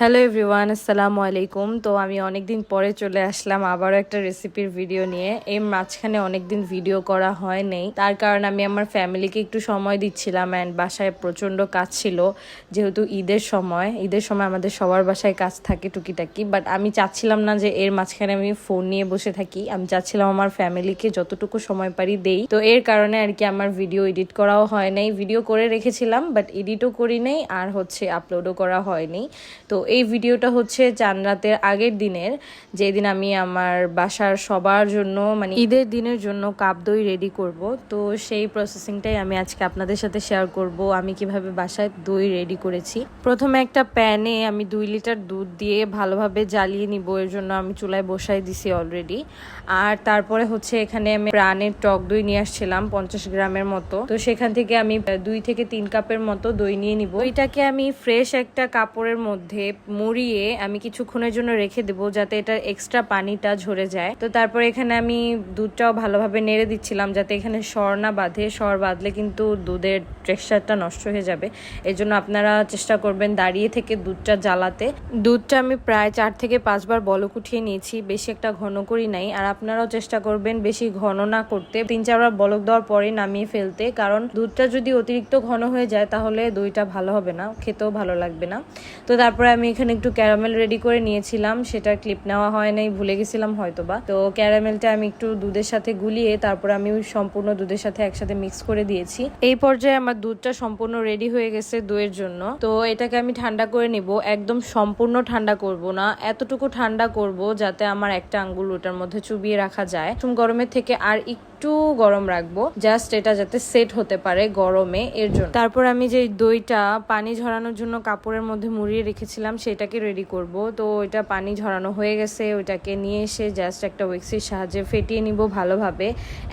Hello everyone, আসসালামু আলাইকুম। তো আমি অনেকদিন পরে চলে আসলাম আবারও একটা রেসিপির ভিডিও নিয়ে। এই মাঝখানে অনেকদিন ভিডিও করা হয় নাই, তার কারণ আমি আমার ফ্যামিলিকে একটু সময় দিচ্ছিলাম অ্যান্ড বাসায় প্রচণ্ড কাজ ছিল। যেহেতু ঈদের সময় আমাদের সবার বাসায় কাজ থাকে টুকিটাকি, বাট আমি চাচ্ছিলাম না যে এর মাঝখানে আমি ফোন নিয়ে বসে থাকি। আমি চাচ্ছিলাম আমার ফ্যামিলিকে যতটুকু সময় পারি দেই। তো এর কারণে আর কি আমার ভিডিও এডিট করাও হয় নাই। ভিডিও করে রেখেছিলাম বাট এডিটও করি নাই আর আপলোডও করা হয়নি। তো এই ভিডিওটা হচ্ছে চাঁদ রাতের আগের দিনের, যেদিন আমি আমার বাসার সবার জন্য মানে ঈদের দিনের জন্য কাপ দই রেডি করব। তো সেই প্রসেসিংটাই আমি আজকে আপনাদের সাথে শেয়ার করব, আমি কিভাবে বাসায় দই রেডি করেছি। প্রথমে একটা প্যানে আমি 2 লিটার দুধ দিয়ে ভালোভাবে জ্বালিয়ে নিব, এর জন্য আমি চুলায় বসাই দিছি অলরেডি। আর তারপরে এখানে আমি প্রাণের টক দই নিয়ে আসছিলাম 50 গ্রামের মতো। তো সেখান থেকে আমি 2 থেকে 3 কাপের মতো দই নিয়ে নিব। এটাকে আমি ফ্রেশ একটা কাপড়ের মধ্যে মুড়িয়ে আমি কিছুক্ষণের জন্য রেখে দেবো, যাতে এটার এক্সট্রা পানিটা ঝরে যায়। তো তারপরে এখানে আমি দুধটাও ভালোভাবে নেড়ে দিচ্ছিলাম, যাতে এখানে সর না বাঁধে। সর বাঁধলে কিন্তু দুধের টেক্সচারটা নষ্ট হয়ে যাবে। এর জন্য আপনারা চেষ্টা করবেন দাঁড়িয়ে থেকে দুধটা জ্বালাতে। দুধটা আমি প্রায় 4 থেকে 5 বার বলক উঠিয়ে নিয়েছি, বেশি একটা ঘন করি নাই। আর আপনারাও চেষ্টা করবেন বেশি ঘন না করতে, 3-4 বার বলক দেওয়ার পরে নামিয়ে ফেলতে, কারণ দুধটা যদি অতিরিক্ত ঘন হয়ে যায় তাহলে দইটা ভালো হবে না, খেতেও ভালো লাগবে না। তো তারপরে আমি এখানে একটু ক্যারামেল রেডি করে নিয়েছিলাম, সেটার ক্লিপ নেওয়া হয় নাই, ভুলে গেছিলাম হয়তোবা। তো ক্যারামেলটা আমি একটু দুধের সাথে গুলিয়ে তারপর আমি সম্পূর্ণ দুধের সাথে একসাথে মিক্স করে দিয়েছি। এই পর্যায়ে আমার দুধটা সম্পূর্ণ রেডি হয়ে গেছে দইয়ের জন্য। তো এটাকে আমি ঠান্ডা করে নিব, একদম সম্পূর্ণ ঠান্ডা করব না, এতটুকু ঠান্ডা করব যাতে আমার একটা আঙ্গুল ওটার মধ্যে চুবিয়ে রাখা যায়। গরমের থেকে আর একটু গরম রাখবো, জাস্ট এটা যাতে সেট হতে পারে গরমে, এর জন্য। তারপর আমি যে দইটা পানি ঝরানোর জন্য কাপড়ের মধ্যে মুড়িয়ে রেখেছিলাম সেটাকে রেডি করব। তো ওইটা পানি ঝরানো হয়ে গেছে, ওইটাকে নিয়ে এসে জাস্ট একটা উইক্সের সাহায্যে ফেটিয়ে নিব ভালোভাবে।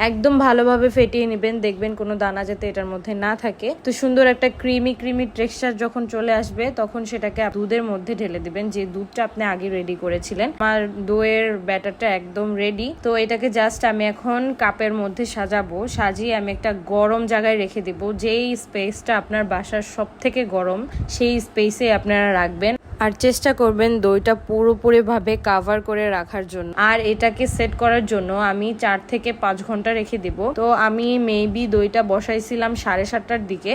একদম ভালোভাবে ফেটিয়ে নেবেন, দেখবেন কোনো দানা যাতে এটার মধ্যে না থাকে। তো সুন্দর একটা ক্রিমি টেক্সচার যখন চলে আসবে তখন সেটাকে দুধের মধ্যে ঢেলে দিবেন, যে দুধটা আপনি আগে রেডি করেছিলেন। আমার দইয়ের ব্যাটারটা একদম রেডি। তো এটাকে জাস্ট আমি এখন কাপের মধ্যে সাজাবো, সাজিয়ে আমি একটা গরম জায়গায় রেখে দিব। যেই স্পেসটা আপনার বাসার সব থেকে গরম সেই স্পেসে আপনারা রাখবেন। আর চেষ্টা করবেন দইটা পুরোপুরিভাবে কাভার করে রাখার জন্য। আর এটাকে সেট করার জন্য আমি 4 থেকে 5 ঘন্টা রেখে দিব। তো আমি মেবি দইটা বসাইছিলাম 7:30টার দিকে।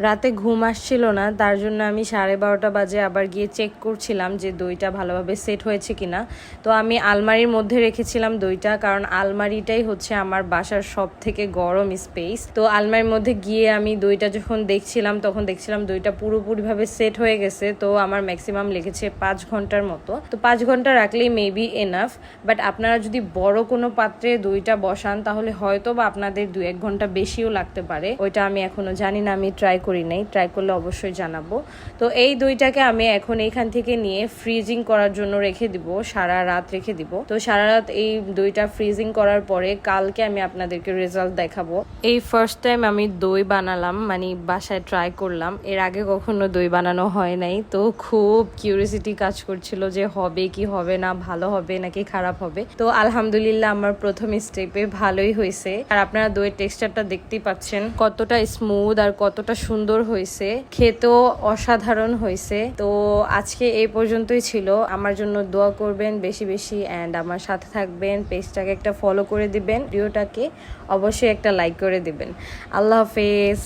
রাতে ঘুম আসছিল না, তার জন্য আমি 12:30 বাজে আবার গিয়ে চেক করছিলাম যে দইটা ভালোভাবে সেট হয়েছে কিনা। তো আমি আলমারির মধ্যে রেখেছিলাম দইটা, কারণ আলমারিটাই আমার বাসার সব থেকে গরম স্পেস। তো আলমারির মধ্যে গিয়ে আমি দইটা যখন দেখছিলাম তখন দেখছিলাম দইটা পুরোপুরিভাবে সেট হয়ে গেছে। তো আমার ম্যাক্সিমাম লেগেছে 5 ঘন্টার মতো। তো 5 ঘন্টা রাখলেই মেবি এনাফ। বাট আপনারা যদি বড় কোনো পাত্রে দইটা বসান তাহলে হয়তো বা আপনাদের 2-1 ঘন্টা বেশিও লাগতে পারে। ওইটা আমি এখনো জানি না, আমি ট্রাই করি নাই, ট্রাই করলে অবশ্যই জানাবো। তো এই দইটাকে আমি এখন এইখান থেকে নিয়ে ফ্রিজিং করার জন্য রেখে দিব, সারা রাত রেখে দিব। তো সারা রাত এই দইটা ফ্রিজিং করার পরে কালকে আমি আপনাদেরকে রেজাল্ট দেখাবো। এই ফার্স্ট টাইম আমি দই বানালাম, মানে বাসায় ট্রাই করলাম, এর আগে কখনো দই বানানো হয় নাই। তো খুব কিউরিয়াসিটি কাজ করছিল যে হবে কি হবে না, ভালো হবে নাকি খারাপ হবে। তো আলহামদুলিল্লাহ আমার প্রথম স্টেপে ভালোই হয়েছে। আর আপনারা দইয়ের টেক্সচারটা দেখতেই পাচ্ছেন কতটা স্মুথ আর কতটা সুন্দর হয়েছে, খেতেও অসাধারণ হয়েছে। তো আজকে এই পর্যন্তই ছিল। আমার জন্য দোয়া করবেন বেশি বেশি অ্যান্ড আমার সাথে থাকবেন। পেজটাকে একটা ফলো করে দিবেন, ভিডিওটাকে অবশ্যই একটা লাইক করে দিবেন। আল্লাহ হাফেজ।